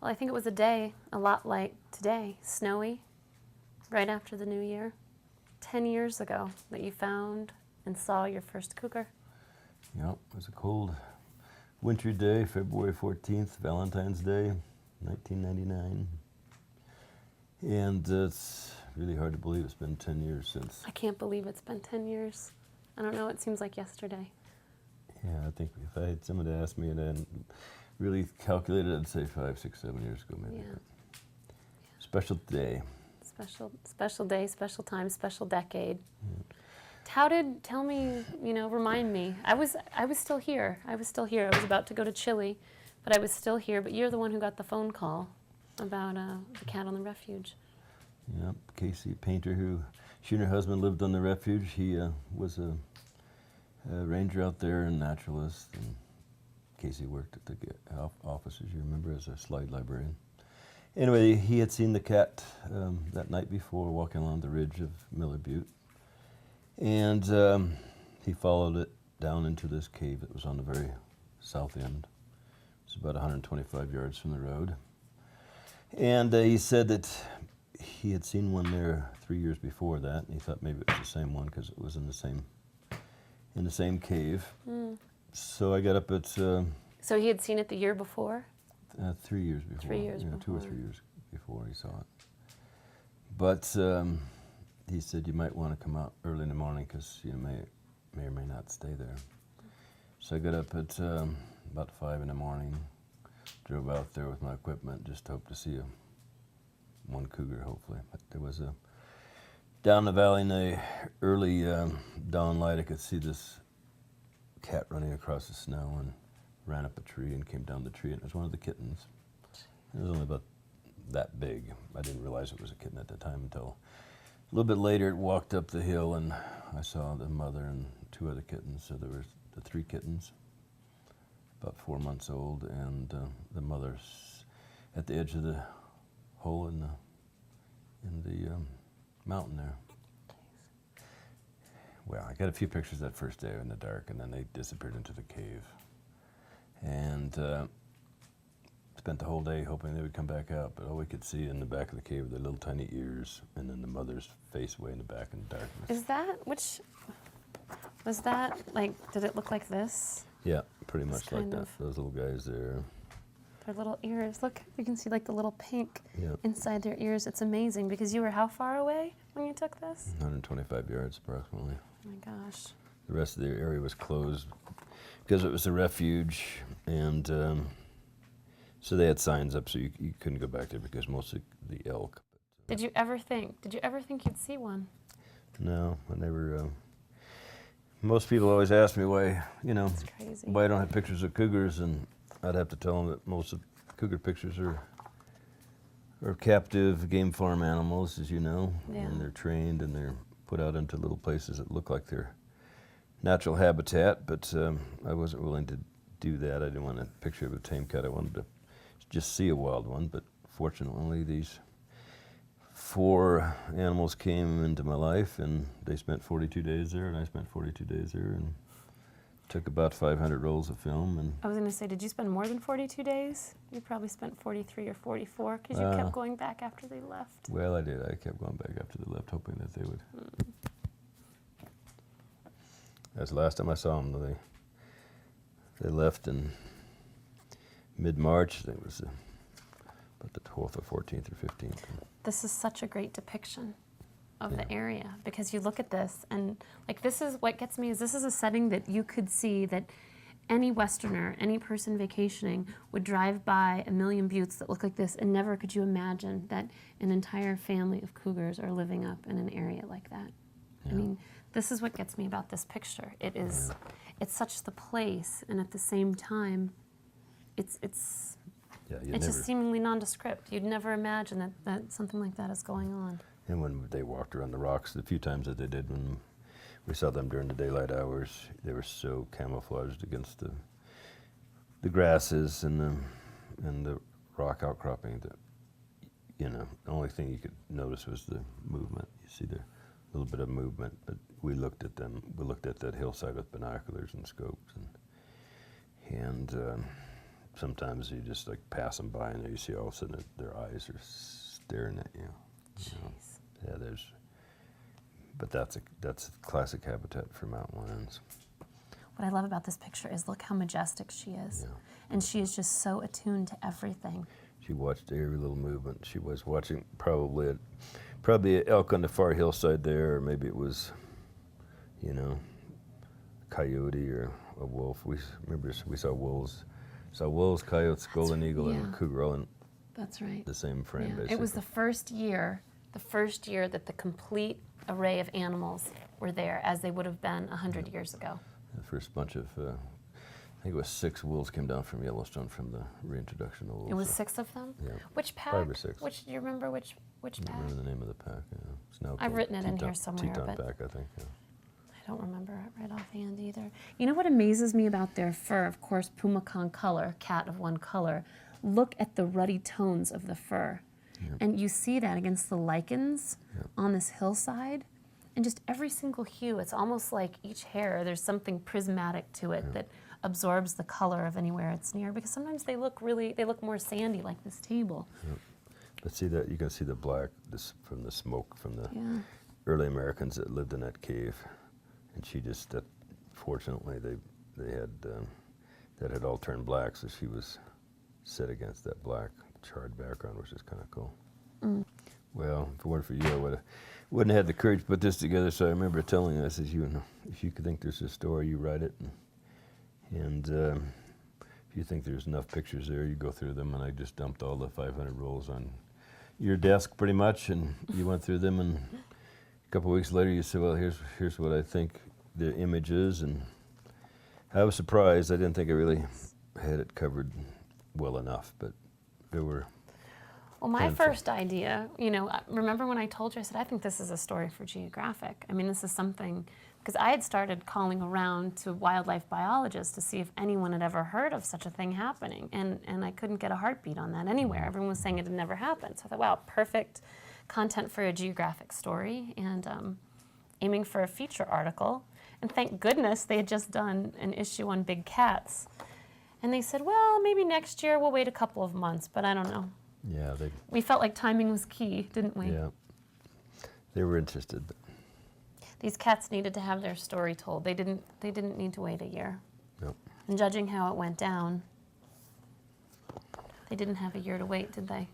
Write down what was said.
Well, I think it was a day a lot like today, snowy, right after the new year. 10 years ago that you found and saw your first cougar. Yep, it was a cold wintry day, February 14th, Valentine's Day, 1999. And it's really hard to believe it's been 10 years since. I can't believe it's been 10 years. I don't know, it seems like yesterday. Yeah, I think if I had someone to ask me and then really calculated, I'd say 5, 6, 7 years ago maybe. Yeah. Special day. Special day, special time, special decade. Yeah. Tell me, remind me. I was still here. I was about to go to Chile, but I was still here. But you're the one who got the phone call about the cat on the refuge. Yep, Casey, painter she and her husband lived on the refuge. He was a ranger out there and naturalist. And Casey worked at the office, as you remember, as a slide librarian. Anyway, he had seen the cat that night before walking along the ridge of Miller Butte. And he followed it down into this cave that was on the very south end. It's about 125 yards from the road. And he said that he had seen one there 3 years before that, and he thought maybe it was the same one because it was in the same cave. So I got up at... So he had seen it the year before? 3 years before. 3 years before. 2 or 3 years before he saw it. But he said you might want to come out early in the morning because you may or may not stay there. So I got up at about 5 in the morning, drove out there with my equipment, just hoped to see one cougar, hopefully. But there was down the valley in the early dawn light, I could see this cat running across the snow and ran up a tree and came down the tree, and it was one of the kittens. It was only about that big. I didn't realize it was a kitten at the time until a little bit later. It walked up the hill, and I saw the mother and 2 other kittens. So there were the 3 kittens, about 4 months old, and the mother's at the edge of the hole in the mountain there. Well, I got a few pictures that first day in the dark, and then they disappeared into the cave. And spent the whole day hoping they would come back out, but all we could see in the back of the cave were their little tiny ears, and then the mother's face way in the back in the darkness. Was that, like, did it look like this? Yeah, pretty much like that. Those little guys there. Their little ears. Look, you can see like the little pink Yeah. inside their ears. It's amazing because you were how far away when you took this? 125 yards approximately. Oh my gosh. The rest of the area was closed because it was a refuge, and so they had signs up so you couldn't go back there because most of the elk. Did you ever think you'd see one? No, I never. Most people always ask me why, It's crazy. why I don't have pictures of cougars, and I'd have to tell them that most of cougar pictures are captive game farm animals, as you know, Yeah. and they're trained and they're put out into little places that look like their natural habitat, but I wasn't willing to do that. I didn't want a picture of a tame cat. I wanted to just see a wild one, but fortunately these 4 animals came into my life, and they spent 42 days there, and I spent 42 days there, and took about 500 rolls of film. And I was going to say, did you spend more than 42 days? You probably spent 43 or 44 because you kept going back after they left. Well, I did. I kept going back after they left, hoping that they would. That's the last time I saw them. They left in mid-March. It was about the 12th or 14th or 15th. This is such a great depiction of the area because you look at this and like this is what gets me is this is a setting that you could see that any Westerner, any person vacationing would drive by a million buttes that look like this, and never could you imagine that an entire family of cougars are living up in an area like that. Yeah. I mean, this is what gets me about this picture. It is, it's such the place, and at the same time, it's just seemingly nondescript. You'd never imagine that something like that is going on. And when they walked around the rocks, the few times that they did, when we saw them during the daylight hours, they were so camouflaged against the grasses and the rock outcropping that, the only thing you could notice was the movement. You see the little bit of movement, but we looked at them. We looked at that hillside with binoculars and scopes, and sometimes you just like pass them by and you see all of a sudden their eyes are staring at you. You know? Jeez. Yeah, but that's a classic habitat for mountain lions. What I love about this picture is look how majestic she is. Yeah. And she is just so attuned to everything. She watched every little movement. She was watching probably an elk on the far hillside there, or maybe it was, you know, a coyote or a wolf. We saw wolves. Saw wolves, coyotes, golden eagle, and cougar all in That's right. the same frame, Yeah. basically. It was the first year that the complete array of animals were there, as they would have been 100 years ago. The first bunch of, I think it was 6 wolves came down from Yellowstone from the reintroduction of wolves. It was 6 of them? Yeah. Which pack? 5 or 6. Do you remember which I pack? don't remember the name of the pack. Yeah. It's now I've called written it in Teton- here somewhere, Teton but pack, I think. Yeah. I don't remember it right offhand either. You know what amazes me about their fur? Of course, Pumacon color, cat of one color. Look at the ruddy tones of the fur. Yep. And you see that against the lichens on this hillside. And just every single hue, it's almost like each hair, there's something prismatic to it that absorbs the color of anywhere it's near. Because sometimes they look more sandy, like this table. Yep. But see that, you can see the black from the smoke from the Yeah. early Americans that lived in that cave. And she just, fortunately, they had, that had all turned black, so she was set against that black charred background, which is kind of cool. Mm. Well, if it weren't for you, I wouldn't have had the courage to put this together. So I remember telling her, I said, if you could think there's a story, you write it. And if you think there's enough pictures there, you go through them. And I just dumped all the 500 rolls on your desk pretty much. And you went through them. And a couple of weeks later, you said, well, here's what I think the image is. And I was surprised. I didn't think I really had it covered well enough. But there were... Well, my first idea, remember when I told you, I said, I think this is a story for Geographic. I mean, this is something, because I had started calling around to wildlife biologists to see if anyone had ever heard of such a thing happening. And I couldn't get a heartbeat on that anywhere. Everyone was saying it had never happened. So I thought, wow, perfect content for a Geographic story, and aiming for a feature article. And thank goodness they had just done an issue on big cats. And they said, well, maybe next year, we'll wait a couple of months, but I don't know. Yeah, We felt like timing was key, didn't we? Yeah, they were interested. But These cats needed to have their story told. They didn't need to wait a year. Nope. And judging how it went down, they didn't have a year to wait, did they?